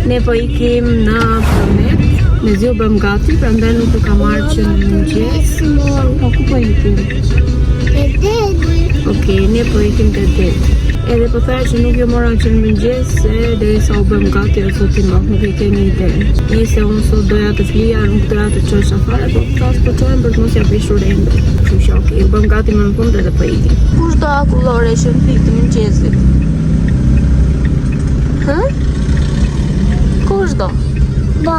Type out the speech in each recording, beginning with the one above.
Ne po ikim në promet. Me zi u bëm gati, prandaj nuk u ka marrë që në mëngjes. Po ku po ikim? Te dedi. Okej, ne po ikim te dedi. Edhe po thaja që nuk jo mora që në mëngjes se derisa u bëm gati o sot i nuk e kemi ide. Nëse unë sot doja të flija, nuk doja të çosh afare, po thas po çojmë për të mos ja prishur rendin. Kështu që okej, u bëm gati më në fund edhe po ikim. Kush do akullore që në pikë të mëngjesit? Hë? Kush do? Do.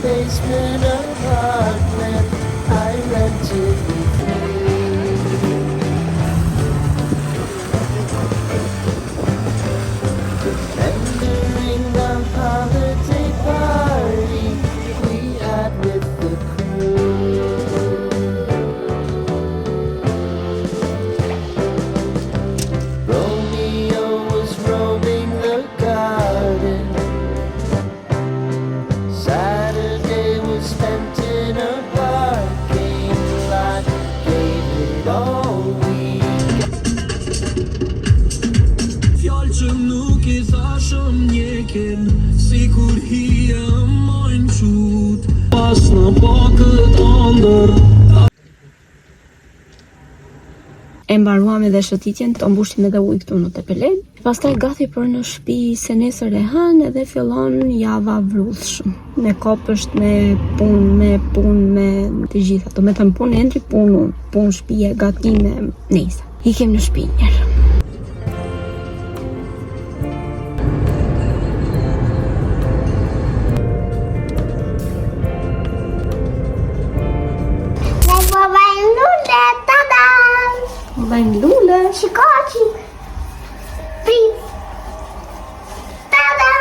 Basement apartment I rented with you. And during the holiday party we had with the crew, Romeo was roaming the garden. Saturday was spent in a parking lot. Gave it all week. Fjallë që nuk I thashëm njeken, sikur hija mojnë qut. Pas në pakët andër. E mbaruam edhe shëtitjen, të mbushim edhe ujë këtu në Tepelen. Pastaj gati për në shtëpi se nesër e hënë edhe fillon java vrrullshëm. Me kopësht, me punë, me të gjitha. Do me thënë punë entri, punë shtëpie, gatime, nejse. Ikim në shtëpi njerë. Vajnë lule. Shikoqi. Prit. Tada!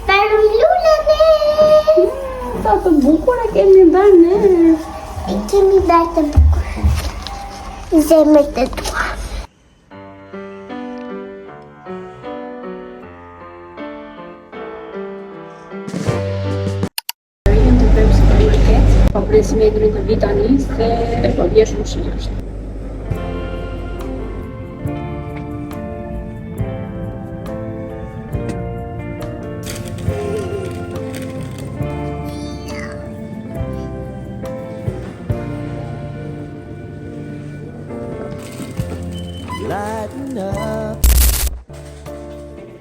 Bërëm lulën e. Sa të bukura kemi bërë ne. E kemi bërë të bukur. Zemër të tua. Rrinë të bëjmë supermarket. Po presim e ndrynë të vitanin se po vjesh më shënjashtë. Lighten up,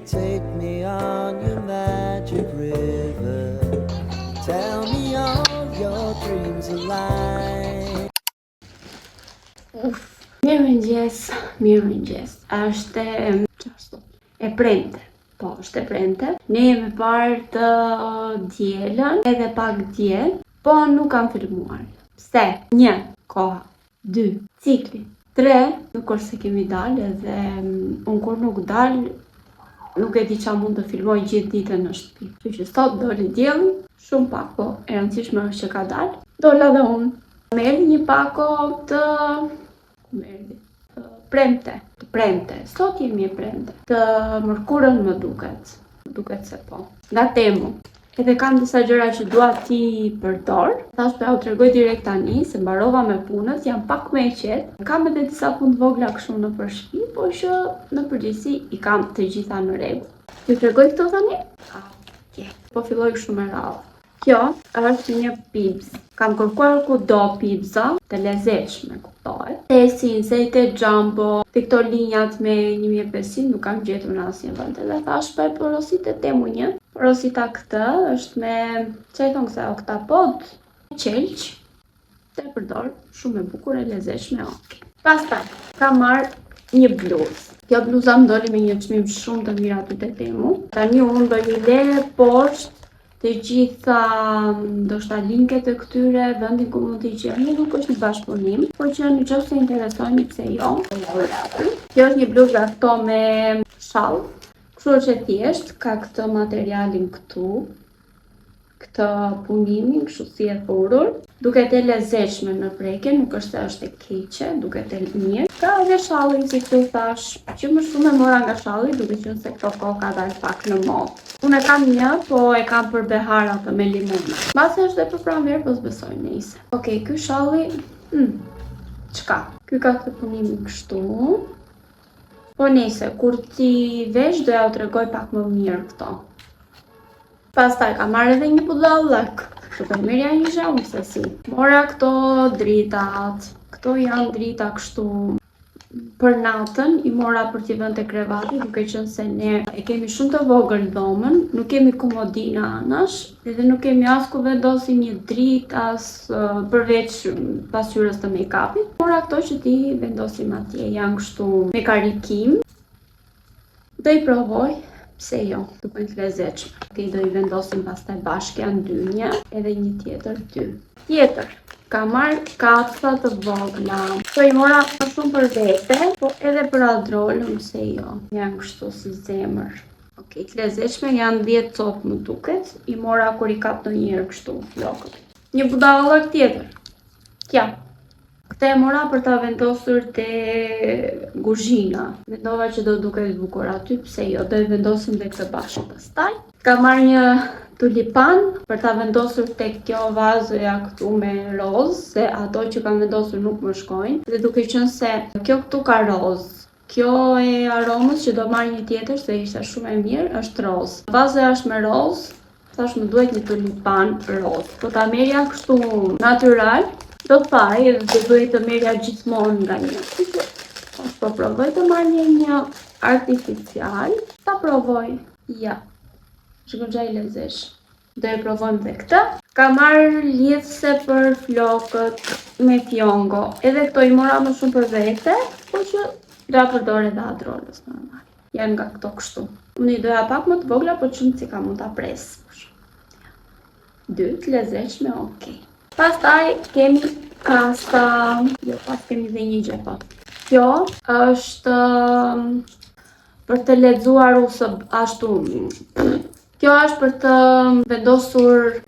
take me on your magic river. Tell me all your dreams align. Mirëmëngjes. Është e premte. Po, është e premte. Ne jemi parë të dielën, edhe pak diel, po nuk kam filmuar. Pse? 1. Koha. 2. Cikli. 3. Nuk është se kemi dalë edhe unë kur nuk dalë, nuk e di qa mund të filmoj gjithë ditën në shtëpi. Kështu që sot doli dielli, shumë pak, po e rëndësishme është që ka dalë. Dola dhe unë. Më erdhi një pako të premte. Sot jemi e premte. Të mërkurën më duket. Duket se po. Nga Temu. Edhe kam disa gjëra që dua ti përdor. Thash po ja u tregoj direkt tani se mbarova me punët, jam pak më e qetë. Kam edhe disa punë të vogla kështu në shtëpi, por që në përgjithësi I kam të gjitha në rregull. Ju tregoj këto tani? Okej. Po filloj kështu me radhë. Kjo është një pibz. Kam kërkuar kudo pibza të lezetshme, kuptohet. Tesin, sejte jumbo, të këto linjat me 1500 nuk kam gjetur në asnjë vend. Dhe thash po e porosit e Temu 1. Porosita këtë është me, çfarë thon kësaj, oktapod, qelq. Të përdor, shumë e bukur e lezetshme, ok. Pastaj kam marrë një bluzë. Kjo bluza më doli me një çmim shumë të mirë aty te Temu. Tani unë do i le poshtë të gjitha ndoshta linket e këtyre vendin ku mund t'i gjeni, nuk është një bashkëpunim, por që në qoftë se interesoni pse jo. Kjo është një bluzë këto me shall, Kështu është e thjesht, ka këtë materialin këtu, këtë punimin, kështu si e thurur. Duket e lezetshme në prekje, nuk është se është e keqe, duket e mirë. Ka edhe shalli, si këtu thash, që më shumë e mora nga shalli, duke qenë se këto kohë ka dalë pak në modë. Unë e kam një, po e kam për behara të me limona. Mbase është dhe për pranverë, po s'besoj nejse. Okej, ky shalli, çka? Ky ka këtë punimin kështu. Po nejse, kur ti vesh, doja u tregoj pak më mirë këto. Pastaj ka marrë edhe një budallëk. Super mirë janë një zhëmë se si. Mora këto dritat. Këto janë drita kështu për natën, i mora për t'i vënë te krevati, duke qenë se ne e kemi shumë të vogël dhomën, nuk kemi komodina anash, edhe nuk kemi as ku vendosim një dritë as përveç pasqyrës të make-upit. Mora këto që ti vendosim atje, janë kështu me karikim. Do i provoj. Pse jo, duken të lezetshme. Okej, do i vendosim pastaj bashkë, janë dy, një edhe një tjetër, dy. Tjetër, ka marrë katësa të vogla. Këto i mora më shumë për vete, po edhe për Adrolën, pse jo. Janë kështu si zemër. Okej, të lezetshme, janë 10 copë më duket. I mora kur i kap ndonjëherë kështu flokët. Një budallëk tjetër. Kja. Këte e mora për ta vendosur te kuzhina. Mendova që do duket bukur aty, pse jo, do i vendosim dhe këtë bashkë pastaj. Ka marrë një tulipan për ta vendosur te kjo vazoja këtu me rozë, se ato që kam vendosur nuk më shkojnë. Dhe duke qenë se kjo këtu ka rozë, kjo e aromës që do marrë një tjetër, se ishte shumë e mirë, është rozë. Vazoja është me rozë, thash më duhet një tulipan rozë. Po ta merja kështu natyral, do të faj edhe do duhet të merja gjithmonë nga një. Po provoj të marrë një artificial. Ta provoj. Ja. Shkënxha i lezesh. Do e provojmë dhe këtë. Ka marrë lidhse për flokët me fjongo. Edhe këto i mora më shumë për vete, po që do ja përdor edhe Adrolës normal. Janë nga këto kështu. Unë i doja pak më të vogla, po shumë si ka mund ta pres. 2 të lezetshme, okej. Pastaj kemi kasta, jo pas kemi dhe një gjepa. Kjo është për të lexuar ose ashtu. Kjo është për të vendosur,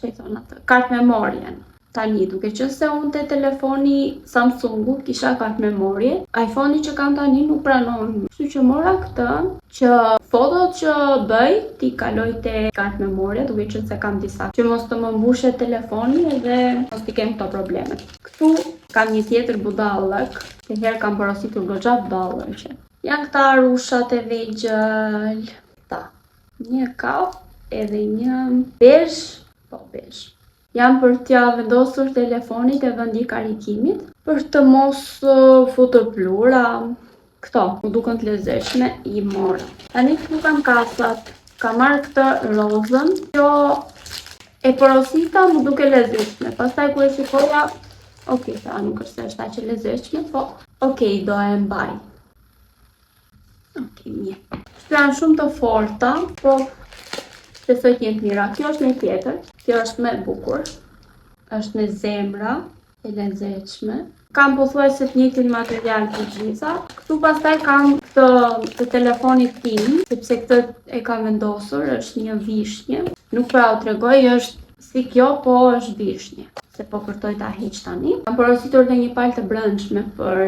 ç'i thon atë, kartë memorien. Tani, duke qenë se unë te telefoni Samsungu kisha kartë memorie, iPhone-i që kam tani nuk pranon. Kështu që mora këtë, që fotot që bëj, ti kaloj te kartë memorie, duke qenë se kam disa që mos të më mbushet telefoni edhe mos t'i kem këto probleme. Këtu kam një tjetër budallëk, të herë kam porositur goxha budallëqe. Janë këta rushat e vegjël, ta. Një kaf edhe një bezh, po bezh. Jam për t'ja vendosur telefonit e vendi karikimit, për të mos futur plura. Këto, më duken të lezetshme, i mora. Tani këtu kam kasat, kam marrë këtë rozën. Kjo e porosita më duke lezetshme. Pastaj ku e shikoja, okej, ta nuk është se është aq e lezetshme, po okej, do e mbaj. Okej, mirë. Janë shumë të forta, po besoj të jenë të mira. Kjo është një tjetër, kjo është me bukur, është me zemra, e lezetshme. Kam pothuajse të njëjtin material të gjitha. Këtu pastaj kam të telefonit tim, sepse këtë e kam vendosur, është një vishnje. Nuk pra u tregoj, është si kjo, po është vishnje. Se po kërtoj ta heq tani. Kam porositur dhe një palë të brendshme për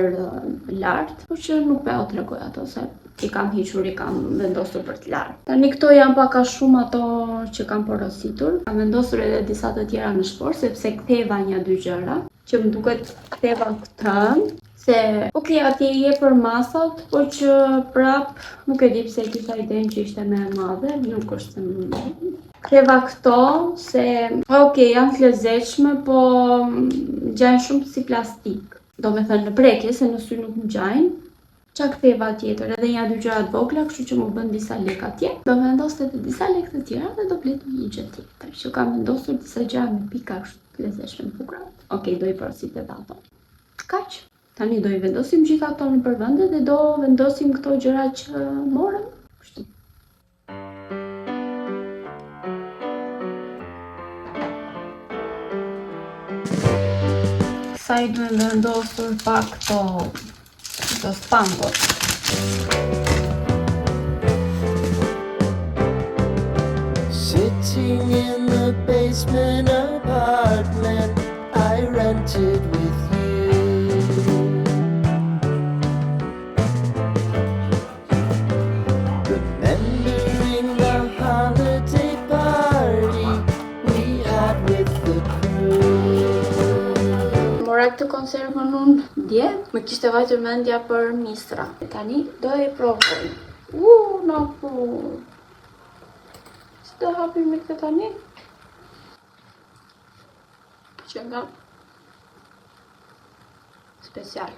lart, por që nuk pra u tregoj ato se i kam hiqur, i kam vendosur për të lartë. Tani këto janë pak a shumë ato që kam porositur. Kam vendosur edhe disa të tjera në shpor, sepse ktheva një 2 gjëra, që më duket ktheva këtë, se okej, atje je për masat, po që prap nuk e di pse kisha idenë që ishte më e madhe, nuk është se më. Ktheva këto, se okej, janë të lezetshme, po ngjajnë shumë si plastik. Do me thënë në prekje, se në sy nuk ngjajnë. Qa ktheva tjetër, edhe një 2 gjëra të vogla, kështu që më bën disa lek atje. Do vendos edhe disa lek të tjera dhe do blet një gjë tjetër. Që kam vendosur disa gjëra me pika kështu të lezetshme të bukura. Okej, do i porosit edhe ato. Kaq. Tani do i vendosim gjitha ato në përvende dhe do vendosim këto gjëra që morëm. Kështu. Sa i duhem vendosur pak këto spangot. basement apartment I rented with you. Remembering the holiday party we had with the crew. Mora këtë konservën unë dje, më kishte vajtur mendja për mistra. Tani do e provoj. Na po. Si do hapim me këtë tani? Që nga special.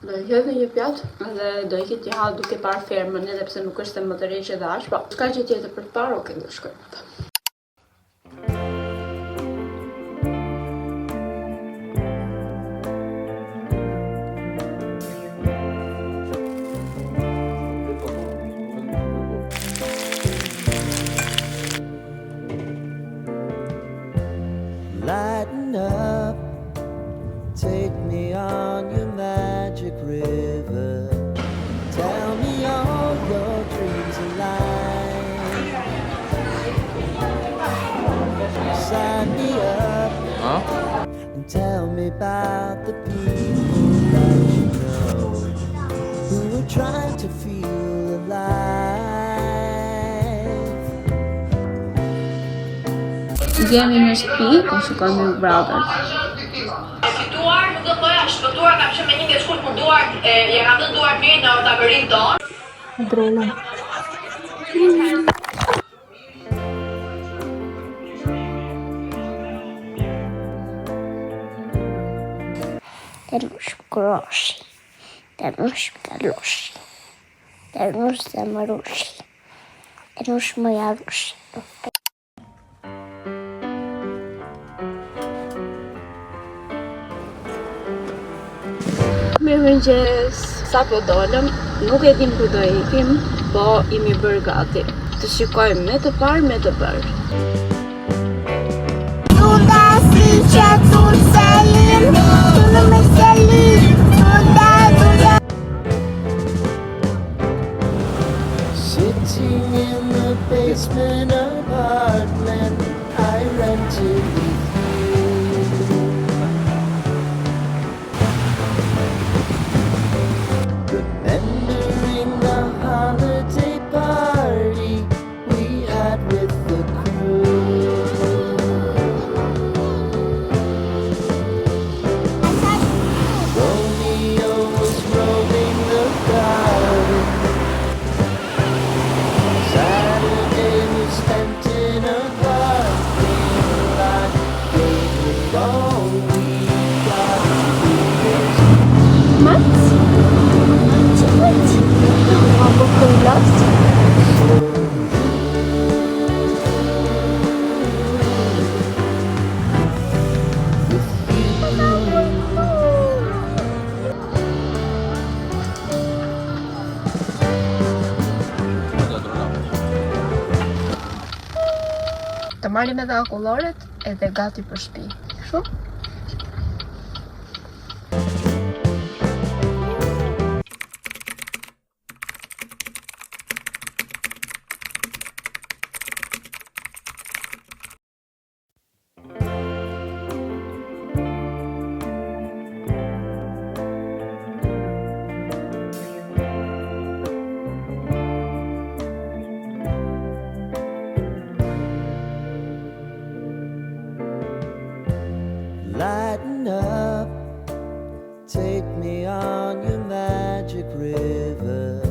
Do i hedhë një pjatë dhe do i këtë ha duke parë fermën, edhe pse nuk është më të rreqe dhe aq, po s'ka gjë tjetër për të parë, okay, do shkojmë atë. Lighten up, take me on your magic river. Tell me all your dreams alive. Sign me up and tell me about the people that you know who are trying to feel alive. Jemi në shtëpi, po shikojmë Big Brother. Fituar, nuk do thoja shpëtuar, kam qenë me një vjeç shkurt, por duar, ja kam dhënë duar mirë në tabërin tonë. Drona. Ternush groshi, ternush galoshi, ternush zamarushi, ternush mojarushi. Mirëmëngjes. Sa po dolëm, nuk e dim ku do ikim, po jemi bërë gati. Të shikojmë me të parë, me të bërë. Туда сейчас уселим, туда мы селим, туда. Sitting in the basement apartment I rented with you. Remembering the holiday party we had with the crew. Romeo was roaming the garden. Saturday was spent in a parking lot. Gave it all we got. Të marrim edhe akulloret edhe gati për shtëpi. Kështu? Lighten up, take me on your magic river.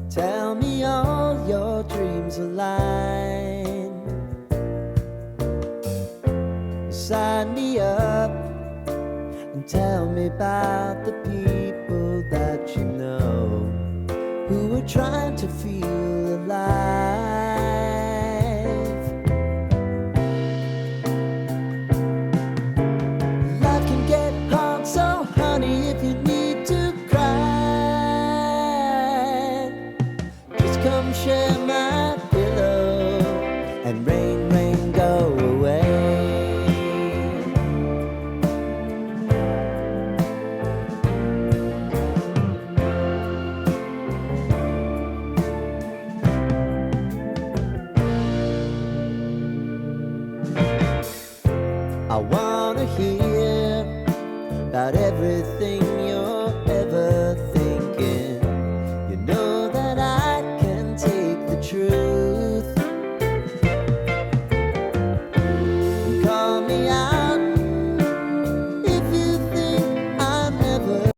Tell me all your dreams align. Sign me up and tell me about the people that you know who are trying to feel alive. Life can get hard, so honey, if you need to cry, just come share my pillow and rain, rain, go away. I want